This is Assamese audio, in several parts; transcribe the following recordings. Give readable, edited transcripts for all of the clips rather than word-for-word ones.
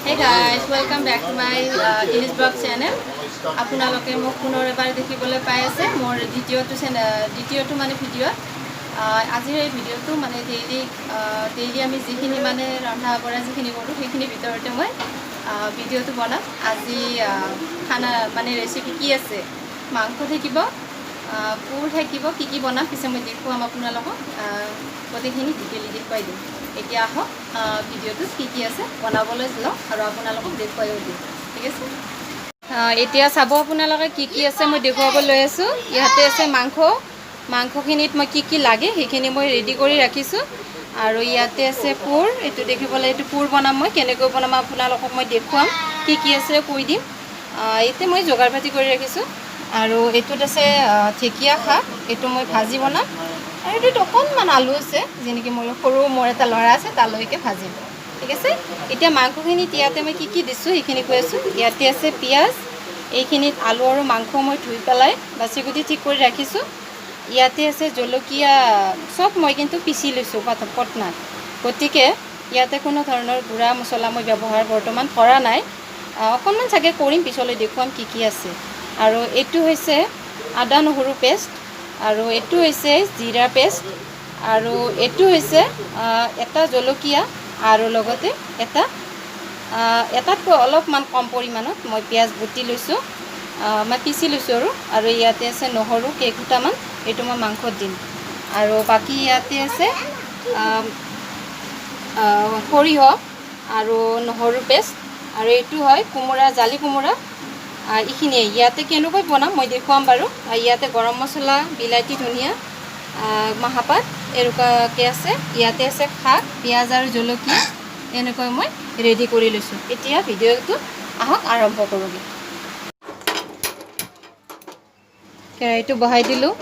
Hey guys, welcome back to my English blog channel. আপোনালোকে মোক পুনৰ এবাৰ দেখিবলৈ পাই আছে মোৰ দ্বিতীয়টো মানে ভিডিঅ'। আজিৰ এই ভিডিঅ'টো মানে ডেইলি আমি যিখিনি মানে ৰন্ধা বঢ়া যিখিনি কৰোঁ সেইখিনি ভিতৰতে মই ভিডিঅ'টো বনাম। আজি খানা মানে ৰেচিপি কি আছে, মাংস থাকিব, পুৰ থাকিব, কি বনাম পিছে মই দেখুৱাম আপোনালোকক, গোটেইখিনি ডিটেইলি দেখুৱাই দিম। এতিয়া আহক ভিডিঅ'টোত কি আছে বনাবলৈ লওঁ আৰু আপোনালোকক দেখুৱাইও দিম, ঠিক আছে। এতিয়া চাব আপোনালোকে কি আছে মই দেখুৱাব লৈ আছোঁ। ইয়াতে আছে মাংসখিনিত মই কি লাগে সেইখিনি মই ৰেডি কৰি ৰাখিছোঁ। আৰু ইয়াতে আছে পুৰ, এইটো দেখিবলৈ এইটো পুৰ বনাম, মই কেনেকৈ বনাম আপোনালোকক মই দেখুৱাম, কি আছে কৈ দিম। এতিয়া মই যোগাৰ পাতি কৰি ৰাখিছোঁ। আৰু এইটোত আছে ঢেকীয়া শাক, এইটো মই ভাজি বনাম। আৰু এইটোত অকণমান আলু আছে, যেনেকৈ মোৰ এটা ল'ৰা আছে তালৈকে ভাজিম, ঠিক আছে। এতিয়া মাংসখিনিত ইয়াতে মই কি দিছোঁ সেইখিনি কৈ আছোঁ। ইয়াতে আছে পিঁয়াজ, এইখিনিত আলু আৰু মাংস মই ধুই পেলাই বাচি কুটি ঠিক কৰি ৰাখিছোঁ। ইয়াতে আছে জলকীয়া, চব মই কিন্তু পিচি লৈছোঁ পটনাত, গতিকে ইয়াতে কোনো ধৰণৰ গুড়া মছলা মই ব্যৱহাৰ বৰ্তমান কৰা নাই। অকণমান চাগে কৰিম, পিছলৈ দেখুৱাম কি আছে। আৰু এইটো হৈছে আদা নহৰু পেষ্ট, আৰু এইটো হৈছে জিৰা পেষ্ট, আৰু এইটো হৈছে এটা জলকীয়া, আৰু লগতে এটাতকৈ অলপমান কম পৰিমাণত মই পিঁয়াজ বুটি লৈছোঁ, মই পিচি লৈছোঁ। আৰু ইয়াতে আছে নহৰু কেইফুটামান, এইটো মই মাংসত দিম। আৰু বাকী ইয়াতে আছে সৰিয়হ আৰু নহৰু পেষ্ট, আৰু এইটো হয় কোমোৰা, জালি কোমোৰা। এইখিনিয়ে ইয়াতে কেনেকৈ বনাম মই দেখুৱাম বাৰু। ইয়াতে গৰম মছলা, বিলাতী ধনিয়া, মাহপাত এনেকুৱাকৈ আছে। ইয়াতে আছে শাক, পিঁয়াজ আৰু জলকীয়া, এনেকৈ মই ৰেডি কৰি লৈছোঁ। এতিয়া ভিডিঅ'টো আহক আৰম্ভ কৰোঁগৈ। কেৰাহীটো বহাই দিলোঁ।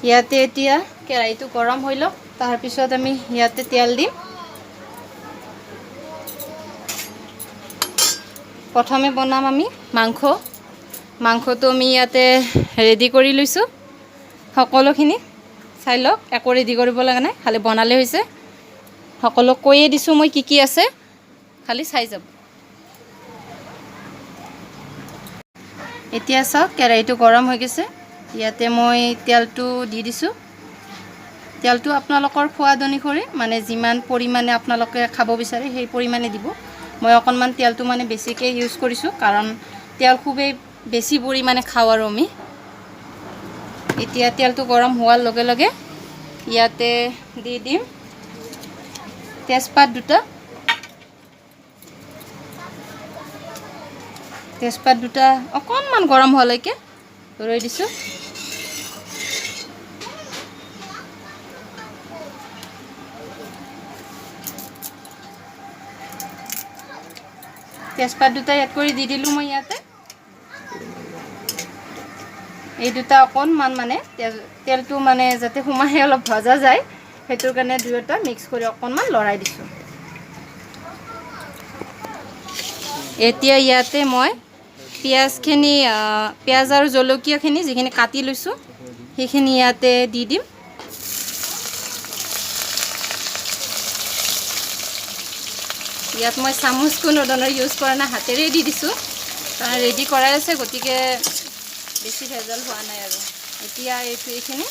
ইয়াতে এতিয়া কেৰাহীটো গৰম হৈ লওক, তাৰপিছত আমি ইয়াতে তেল দিম। প্ৰথমে বনাম আমি মাংসটো আমি ইয়াতে ৰেডি কৰি লৈছোঁ। সকলোখিনি চাই লওক, একো ৰেডি কৰিব লগা নাই, খালি বনালে হৈছে। সকলো কৈয়ে দিছোঁ মই কি আছে, খালি চাই যাব। এতিয়া চাওক কেৰাহীটো গৰম হৈ গৈছে। ইয়াতে মই তেলটো দি দিছোঁ। তেলটো আপোনালোকৰ সোৱাদ অনুসৰি, মানে যিমান পৰিমাণে আপোনালোকে খাব বিচাৰে সেই পৰিমাণে দিব। মই অকণমান তেলটো মানে বেছিকৈ ইউজ কৰিছোঁ, কাৰণ তেল খুবেই বেছি পৰিমাণে খাওঁ আৰু আমি। এতিয়া তেলটো গৰম হোৱাৰ লগে লগে ইয়াতে দি দিম তেজপাত দুটা। অকণমান গৰম হোৱালৈকে ৰৈ দিছোঁ। তেজপাত দুটা এড কৰি দি দিলোঁ মই ইয়াতে। এই দুটা অকণমান মানে তেলটো মানে যাতে সোমাই অলপ ভজা যায়, সেইটোৰ কাৰণে দুয়োটা মিক্স কৰি অকণমান লৰাই দিছোঁ। এতিয়া ইয়াতে মই পিঁয়াজ আৰু জলকীয়াখিনি যিখিনি কাটি লৈছোঁ সেইখিনি ইয়াতে দি দিম। ইয়াত মই চামুচ কোনো ধৰণৰ ইউজ কৰা নাই, হাতেৰে দি দিছোঁ, কাৰণ ৰেডি কৰাই আছে, গতিকে বেছি ভেজাল হোৱা নাই। আৰু এতিয়া এইখিনি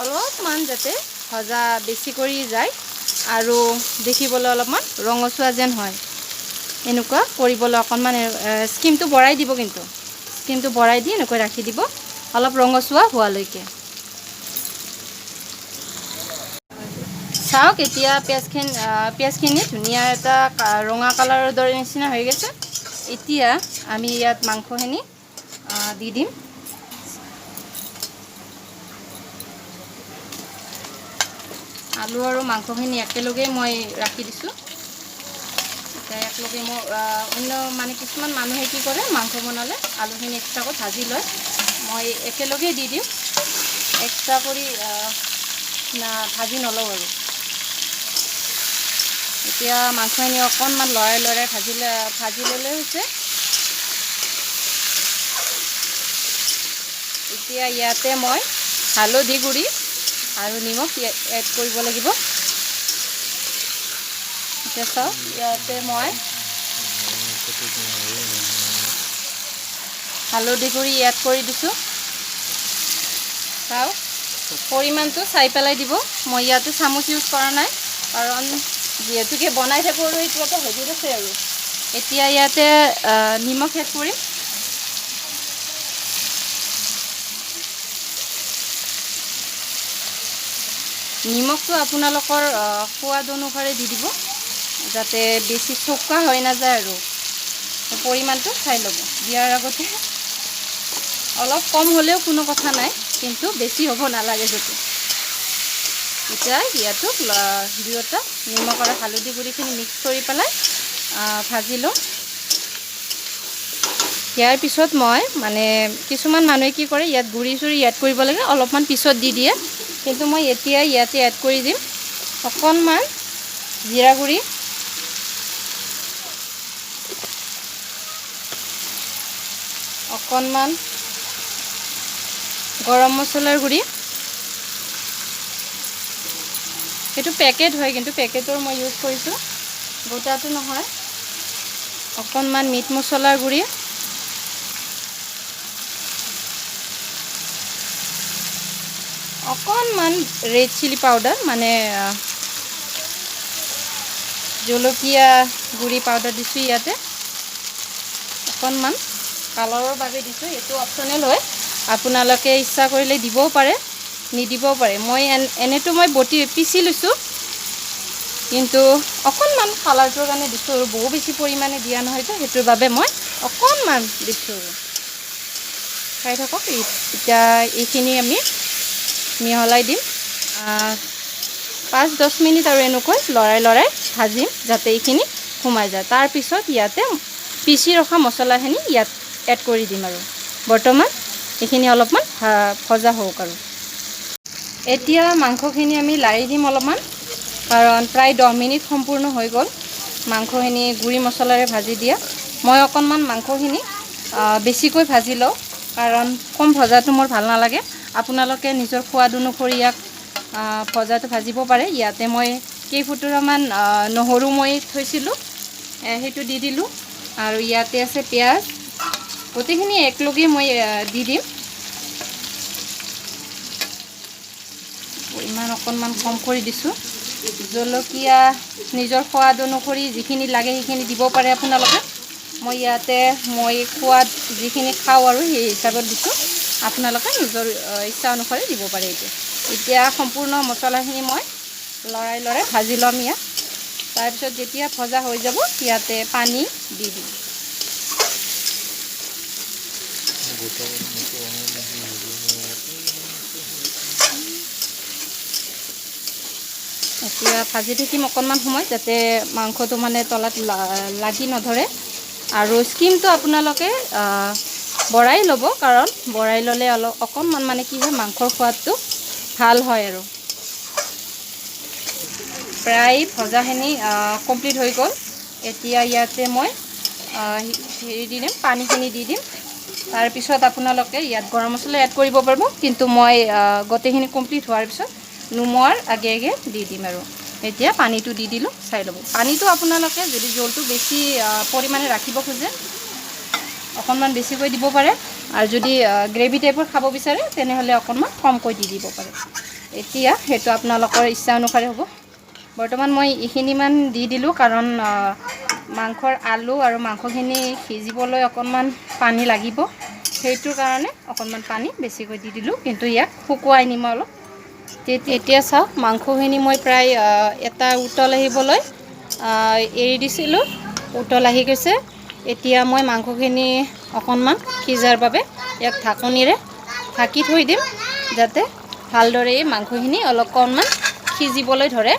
অলপমান যাতে ভজা বেছি কৰি যায় আৰু দেখিবলৈ অলপমান ৰঙচুৱা যেন হয়, এনেকুৱা কৰিবলৈ অকণমান স্কিমটো বঢ়াই দিব, কিন্তু স্কিমটো বঢ়াই দি এনেকৈ ৰাখি দিব অলপ ৰঙচুৱা হোৱালৈকে। চাওক এতিয়া পিঁয়াজখিনি ধুনীয়া এটা ৰঙা কালাৰৰ দৰে নিচিনা হৈ গৈছে। এতিয়া আমি ইয়াত মাংসখিনি দি দিম। আলু আৰু মাংসখিনি একেলগে মই ৰাখি দিছোঁ। এতিয়া একেলগে মই অন্য মানে কিছুমান মানুহে কি কৰে, মাংস বনালে আলুখিনি এক্সট্ৰাকৈ ভাজি লয়, মই একেলগে দি দিম, এক্সট্ৰা কৰি ভাজি নলওঁ। আৰু এতিয়া মাংসখিনি অকণমান লৰাই ভাজি ল'লে হৈছে। এতিয়া ইয়াতে মই হালধি গুড়ি আৰু নিমখ এড কৰিব লাগিব। এতিয়া চাওক ইয়াতে মই হালধি গুড়ি এড কৰি দিছোঁ। চাওক পৰিমাণটো চাই পেলাই দিব। মই ইয়াতে চামুচ ইউজ কৰা নাই কাৰণ যিহেতুকে বনাই থাকোঁ আৰু এইটো এটা হেবিট আছে আৰু। এতিয়া ইয়াতে নিমখ এড কৰিম। নিমখটো আপোনালোকৰ সোৱাদ অনুসাৰে দি দিব, যাতে বেছি চৌকা হৈ নাযায় আৰু। পৰিমাণটো চাই ল'ব। দিয়াৰ আগতে অলপ কম হ'লেও কোনো কথা নাই, কিন্তু বেছি হ'ব নালাগে যাতে। এতিয়া ইয়াতো দুয়োটা নিমখ আৰু হালধি গুড়িখিনি মিক্স কৰি পেলাই ভাজি লওঁ। ইয়াৰ পিছত মই মানে কিছুমান মানুহে কি কৰে, ইয়াত গুড়ি চুৰি এড কৰিব লাগে অলপমান পিছত দি দিয়ে, কিন্তু মই এতিয়া ইয়াতে এড কৰি দিম অকণমান জিৰা গুড়ি, অকণমান গৰম মছলাৰ গুড়ি। সেইটো পেকেট হয়, কিন্তু পেকেটৰ মই ইউজ কৰিছোঁ, গোটাটো নহয়। অকণমান মিট মছলাৰ গুড়ি, অকণমান ৰেড চিলি পাউডাৰ মানে জলকীয়া গুড়ি পাউডাৰ দিছোঁ ইয়াতে, অকণমান কালাৰৰ বাবে দিছোঁ। এইটো অপশ্যনেল হয়, আপোনালোকে ইচ্ছা কৰিলে দিবও পাৰে নিদিবও পাৰে। মই এনেতো মই পিচি লৈছোঁ, কিন্তু অকণমান কালাৰটোৰ কাৰণে দিছোঁ আৰু বহু বেছি পৰিমাণে দিয়া নহয় যে, সেইটোৰ বাবে মই অকণমান দিছোঁ আৰু। খাই থাকক। এতিয়া এইখিনি আমি মিহলাই দিম। 5-10 মিনিট আৰু এনেকৈ লৰাই লৰাই ভাজিম যাতে এইখিনি সোমাই যায়। তাৰপিছত ইয়াতে পিচি ৰখা মছলাখিনি ইয়াত এড কৰি দিম আৰু। বৰ্তমান এইখিনি অলপমান ভজা হওক আৰু। এতিয়া মাংসখিনি আমি লাৰি দিম অলপমান, কাৰণ প্ৰায় 10 মিনিট সম্পূৰ্ণ হৈ গ'ল মাংসখিনি গুড়ি মছলাৰে ভাজি দিয়া। মই অকণমান মাংসখিনি বেছিকৈ ভাজি লওঁ, কাৰণ কম ভজাটো মোৰ ভাল নালাগে। আপোনালোকে নিজৰ সোৱাদ অনুসৰি ইয়াক ভজাটো ভাজিব পাৰে। ইয়াতে মই কেইফুটুৰামান নহৰু মই থৈছিলোঁ, সেইটো দি দিলোঁ। আৰু ইয়াতে আছে পিঁয়াজ, গোটেইখিনি একেলগে মই দি দিম। পৰিমাণ অকণমান কম কৰি দিছোঁ। জলকীয়া নিজৰ সোৱাদ অনুসৰি যিখিনি লাগে সেইখিনি দিব পাৰে আপোনালোকে। মই ইয়াতে সোৱাদ যিখিনি খাওঁ আৰু সেই হিচাপত দিছোঁ, আপোনালোকে নিজৰ ইচ্ছা অনুসৰি দিব পাৰে। এতিয়া সম্পূৰ্ণ মছলাখিনি মই লৰাই লৰাই ভাজি ল'ম ইয়াত। তাৰপিছত যেতিয়া ভজা হৈ যাব ইয়াতে পানী দি দিম। এতিয়া ভাজি থাকিম অকণমান সময়, যাতে মাংসটো মানে তলত লাগি নধৰে। আৰু স্কিমটো আপোনালোকে বঢ়াই ল'ব, কাৰণ বঢ়াই ল'লে অকণমান মানে কি হয়, মাংসৰ সোৱাদটো ভাল হয় আৰু। প্ৰায় ভজাখিনি কমপ্লিট হৈ গ'ল। এতিয়া ইয়াতে মই হেৰি দি দিম, পানীখিনি দি দিম। তাৰপিছত আপোনালোকে ইয়াত গৰম মছলা এড কৰিব পাৰিব, কিন্তু মই গোটেইখিনি কমপ্লিট হোৱাৰ পিছত নুমোৱাৰ আগে আগে দি দিম আৰু। এতিয়া পানীটো দি দিলোঁ, চাই ল'ব। পানীটো আপোনালোকে যদি জলটো বেছি পৰিমাণে ৰাখিব খোজে অকণমান বেছিকৈ দিব পাৰে, আৰু যদি গ্ৰেভি টাইপৰ খাব বিচাৰে তেনেহ'লে অকণমান কমকৈ দি দিব পাৰে। এতিয়া সেইটো আপোনালোকৰ ইচ্ছা অনুসাৰে হ'ব। বৰ্তমান মই এইখিনিমান দি দিলোঁ, কাৰণ মাংসৰ আলু আৰু মাংসখিনি সিজিবলৈ অকণমান পানী লাগিব, সেইটোৰ কাৰণে অকণমান পানী বেছিকৈ দি দিলোঁ, কিন্তু ইয়াক শুকুৱাই নিম অলপ। এতিয়া চাওক, মাংসখিনি মই প্ৰায় এটা উতল আহিবলৈ এৰি দিছিলোঁ, উতল আহি গৈছে। এতিয়া মই মাংসখিনি অকণমান সিজাৰ বাবে ইয়াক ঢাকনিৰে ঢাকি থৈ দিম, যাতে ভালদৰে এই মাংসখিনি অকণমান সিজিবলৈ ধৰে।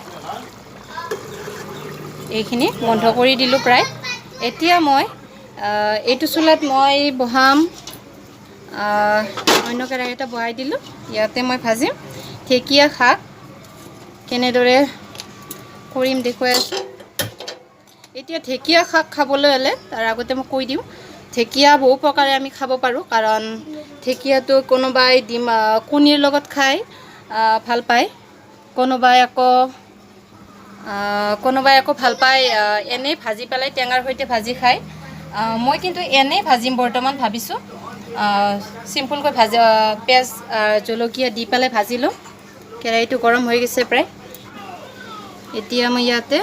এইখিনি বন্ধ কৰি দিলোঁ প্ৰায়। এতিয়া মই এইটো চুলাত মই বহাম, অন্য কেৰাহী এটা বহাই দিলোঁ। ইয়াতে মই ভাজিম ঢেকীয়া শাক, কেনেদৰে কৰিম দেখুৱাই আছোঁ। এতিয়া ঢেকীয়া শাক খাবলৈ হ'লে তাৰ আগতে মই কৈ দিওঁ, ঢেকীয়া বহু প্ৰকাৰে আমি খাব পাৰোঁ, কাৰণ ঢেকীয়াটো কোনোবাই কণীৰ লগত খাই ভাল পায়, কোনোবাই আকৌ ভাল পায় এনেই ভাজি পেলাই টেঙাৰ সৈতে ভাজি খায়। মই কিন্তু এনেই ভাজিম বৰ্তমান ভাবিছোঁ চিম্পলকৈ পিঁয়াজ জলকীয়া দি পেলাই ভাজি ল'ম কেৰাহীটো গৰম হৈ গৈছে প্ৰায় এতিয়া মই ইয়াতে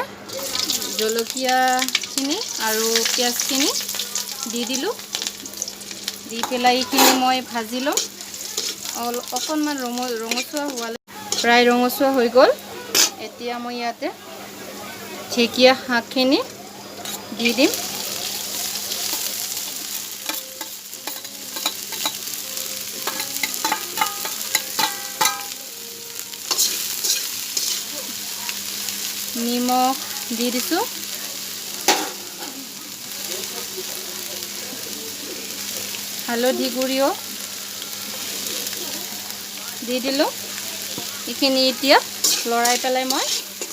জলকীয়াখিনি আৰু পিঁয়াজখিনি দি দিলোঁ দি পেলাই এইখিনি মই ভাজি ল'ম অকণমান ৰঙচুৱা হোৱালৈ প্ৰায় ৰঙচুৱা হৈ গ'ল এতিয়া মই ইয়াতে ঢেকীয়া শাকখিনি দি দিম নিমখ দি দিছোঁ হালধি গুড়িও দি দিলোঁ এইখিনি এতিয়া লৰাই পেলাই মই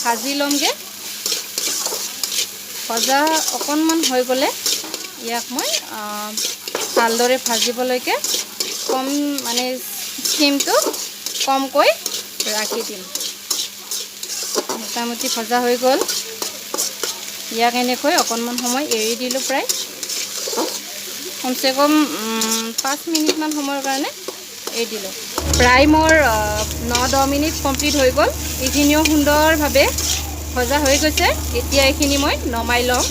ভাজি ল'মগৈ ভজা অকণমান হৈ গ'লে ইয়াক মই ভালদৰে ভাজিবলৈকে কম মানে ষ্টিমটো কমকৈ ৰাখি দিম মোটামুটি ভজা হৈ গ'ল ইয়াক এনেকৈ অকণমান সময় এৰি দিলোঁ প্ৰায় কমচে কম 5 মিনিটমান সময়ৰ কাৰণে এৰি দিলোঁ প্ৰায় মোৰ 9-10 মিনিট কমপ্লিট হৈ গ'ল এইখিনিও সুন্দৰভাৱে ভজা হৈ গৈছে এতিয়া এইখিনি মই নমাই ল'ম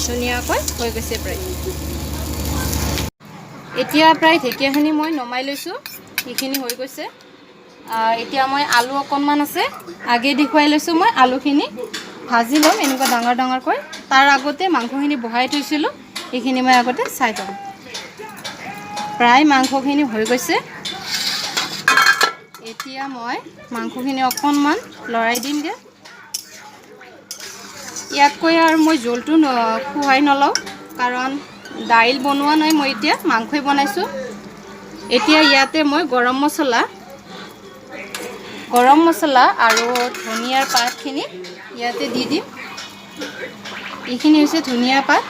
ধুনীয়াকৈ হৈ গৈছে প্ৰায় এতিয়া প্ৰায় ঢেকীয়াখিনি মই নমাই লৈছোঁ এইখিনি হৈ গৈছে এতিয়া মই আলু অকণমান আছে আগে দেখুৱাই লৈছোঁ মই আলুখিনি ভাজি ল'ম এনেকুৱা ডাঙৰকৈ তাৰ আগতে মাংসখিনি বহাই থৈছিলোঁ এইখিনি মই আগতে চাই ল'ম প্ৰায় মাংসখিনি হৈ গৈছে এতিয়া মই মাংসখিনি অকণমান লৰাই দিমগৈ ইয়াতকৈ আৰু মই জোলটো খুৱাই নলওঁ কাৰণ দাইল বনোৱা নাই মই এতিয়া মাংসই বনাইছোঁ এতিয়া ইয়াতে মই গৰম মছলা আৰু ধনিয়াৰ পাতখিনি ইয়াতে দি দিম এইখিনি হৈছে ধনিয়া পাত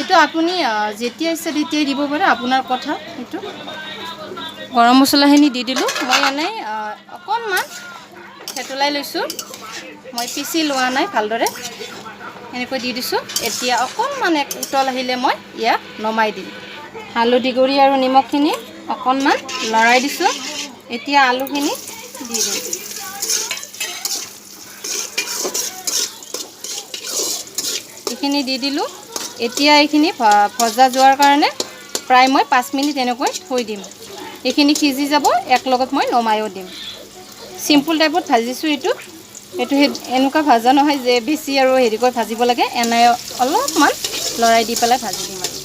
এইটো আপুনি যেতিয়া ইচ্ছা তেতিয়াই দিব পাৰে আপোনাৰ কথা এইটো গৰম মছলাখিনি দি দিলোঁ মই এনেই অকণমান থেতলাই লৈছোঁ মই পিচি লোৱা নাই ভালদৰে এনেকৈ দি দিছোঁ এতিয়া অকণমান এক উতল আহিলে মই ইয়াক নমাই দিম হালধি গুড়ি আৰু নিমখখিনি অকণমান লৰাই দিছোঁ এতিয়া আলুখিনি দি দিম এইখিনি দি দিলোঁ এতিয়া এইখিনি ভজা যোৱাৰ কাৰণে প্ৰায় মই 5 মিনিট এনেকৈ থৈ দিম এইখিনি সিজি যাব এক লগত মই নমাইও দিম চিম্পল টাইপত ভাজিছোঁ এইটো এনেকুৱা ভাজা নহয় যে বেছি আৰু হেৰিকৈ ভাজিব লাগে এনে অলপমান লৰাই দি পেলাই ভাজি দিম আৰু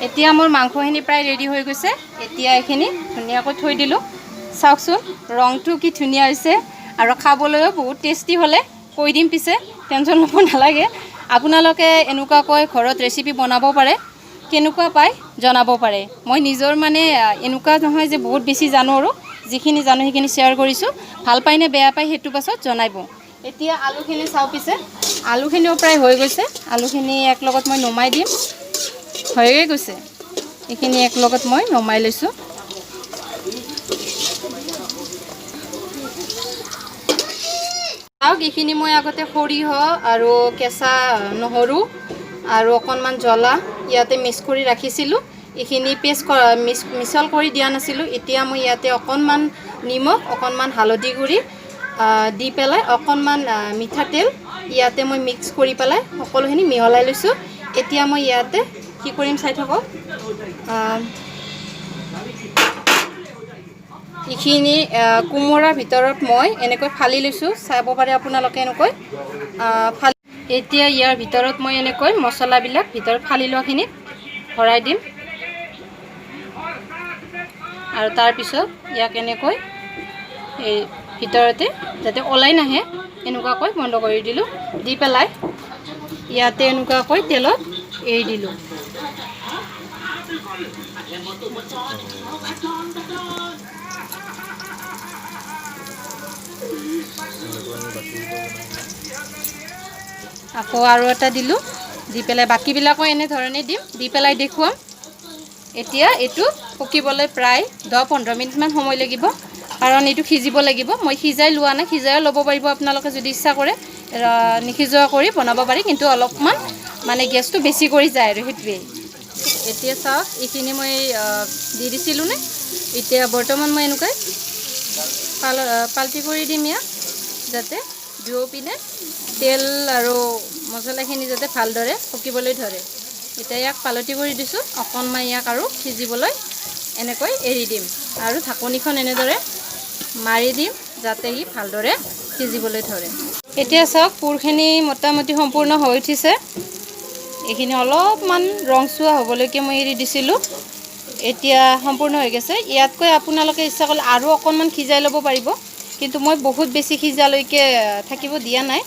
এতিয়া মোৰ মাংসখিনি প্ৰায় ৰেডি হৈ গৈছে এতিয়া এইখিনি ধুনীয়াকৈ থৈ দিলোঁ চাওকচোন ৰংটো কি ধুনীয়া হৈছে আৰু খাবলৈও বহুত টেষ্টি হ'লে কৈ দিম পিছে টেনশ্যন ল'ব নালাগে আপোনালোকে এনেকুৱাকৈ ঘৰত ৰেচিপি বনাব পাৰে কেনেকুৱা পায় জনাব পাৰে মই নিজৰ মানে এনেকুৱা নহয় যে বহুত বেছি জানো আৰু যিখিনি জানো সেইখিনি শ্বেয়াৰ কৰিছোঁ ভাল পায় নে বেয়া পায় সেইটো পাছত জনাব এতিয়া আলুখিনি চাওঁ পিছে আলুখিনিও প্ৰায় হৈ গৈছে আলুখিনি এক লগত মই নমাই দিম হৈয়ে গৈছে এইখিনি এক লগত মই নমাই লৈছোঁ চাওক এইখিনি মই আগতে সৰিয়হ আৰু কেঁচা নহৰু আৰু অকণমান জ্বলা ইয়াতে মিক্স কৰি ৰাখিছিলোঁ এইখিনি পেষ্ট মিছল কৰি দিয়া নাছিলোঁ এতিয়া মই ইয়াতে অকণমান নিমখ অকণমান হালধি গুড়ি দি পেলাই অকণমান মিঠাতেল ইয়াতে মই মিক্স কৰি পেলাই সকলোখিনি মিহলাই লৈছোঁ এতিয়া মই ইয়াতে কি কৰিম চাই থাকক এইখিনি কোমোৰাৰ ভিতৰত মই এনেকৈ ফালি লৈছোঁ চাব পাৰে আপোনালোকে এনেকৈ এতিয়া ইয়াৰ ভিতৰত মই এনেকৈ মছলাবিলাক ভিতৰত ফালি লোৱাখিনিত ভৰাই দিম আৰু তাৰপিছত ইয়াক এনেকৈ এই ভিতৰতে যাতে ওলাই নাহে এনেকুৱাকৈ বন্ধ কৰি দিলোঁ দি পেলাই ইয়াতে এনেকুৱাকৈ তেলত এৰি দিলোঁ আকৌ আৰু এটা দিলোঁ দি পেলাই বাকীবিলাকো এনেধৰণে দিম দি পেলাই দেখুৱাম এতিয়া এইটো পকিবলৈ প্ৰায় 10-15 মিনিটমান সময় লাগিব কাৰণ এইটো সিজিব লাগিব মই সিজাই লোৱা নাই সিজাই ল'ব পাৰিব আপোনালোকে যদি ইচ্ছা কৰে নিসিজোৱা কৰি বনাব পাৰি কিন্তু অলপমান মানে গেছটো বেছি কৰি যায় আৰু সেইটোৱেই এতিয়া চাওক এইখিনি মই দি দিছিলোঁ নে এতিয়া বৰ্তমান মই এনেকৈ পাল্টি কৰি দিম ইয়াক যাতে দুয়োপিনে তেল আৰু মছলাখিনি যাতে ভালদৰে পকিবলৈ ধৰে এতিয়া ইয়াক পালটি কৰি দিছোঁ অকণমান ইয়াক আৰু সিজিবলৈ এনেকৈ এৰি দিম আৰু ঢাকনিখন এনেদৰে মাৰি দিম যাতে ই ভালদৰে সিজিবলৈ ধৰে এতিয়া চাওক পুৰখিনি মোটামুটি সম্পূৰ্ণ হৈ উঠিছে এইখিনি অলপমান ৰংচুৱা হ'বলৈকে মই এৰি দিছিলোঁ এতিয়া সম্পূৰ্ণ হৈ গৈছে ইয়াতকৈ আপোনালোকে ইচ্ছা কৰিলে আৰু অকণমান সিজাই ল'ব পাৰিব কিন্তু মই বহুত বেছি সিজালৈকে থাকিব দিয়া নাই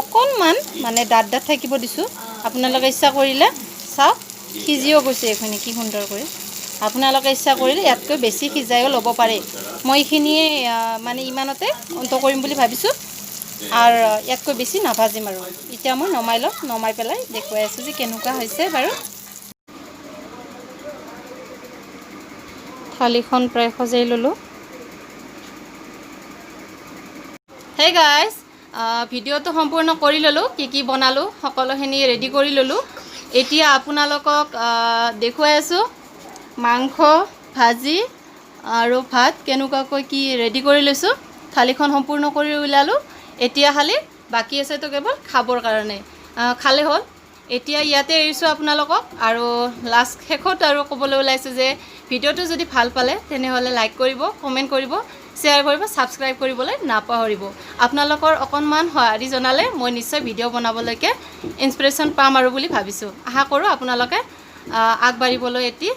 অকণমান মানে ডাঠ থাকিব দিছোঁ আপোনালোকে ইচ্ছা কৰিলে চাওক সিজিও গৈছে এইখিনি কি সুন্দৰ কৰি আপোনালোকে ইচ্ছা কৰিলে ইয়াতকৈ বেছি সিজাইও ল'ব পাৰে মই এইখিনিয়ে মানে ইমানতে অন্ত কৰিম বুলি ভাবিছোঁ আৰু ইয়াতকৈ বেছি নাভাজিম আৰু এতিয়া মই নমাই লওঁ নমাই পেলাই দেখুৱাই আছোঁ যে কেনেকুৱা হৈছে বাৰু থালিখন প্ৰায় সজাই ল'লোঁ হে গাইজ ভিডিঅ'টো সম্পূৰ্ণ কৰি ল'লোঁ কি বনালোঁ সকলোখিনি ৰেডি কৰি ল'লোঁ এতিয়া আপোনালোকক দেখুৱাই আছোঁ মাংস ভাজি আৰু ভাত কেনেকুৱাকৈ কি ৰেডি কৰি লৈছোঁ থালিখন সম্পূৰ্ণ কৰি ওলালোঁ এতিয়া খালি বাকী আছে তো কেৱল খাবৰ কাৰণে খালে হ'ল এতিয়া ইয়াতে এৰিছোঁ আপোনালোকক আৰু লাষ্ট শেষত আৰু ক'বলৈ ওলাইছোঁ যে ভিডিঅ'টো যদি ভাল পালে তেনেহ'লে লাইক কৰিব কমেণ্ট কৰিব শ্বেয়াৰ কৰিব ছাবস্ক্ৰাইব কৰিবলৈ নাপাহৰিব আপোনালোকৰ অকণমান সঁহাৰি জনালে মই নিশ্চয় ভিডিঅ' বনাবলৈকে ইনস্পিৰেশ্যন পাম আৰু বুলি ভাবিছোঁ আশা কৰোঁ আপোনালোকে আগবাঢ়িবলৈ এটি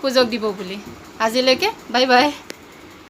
সুযোগ দিব বুলি আজিলৈকে বাই বাই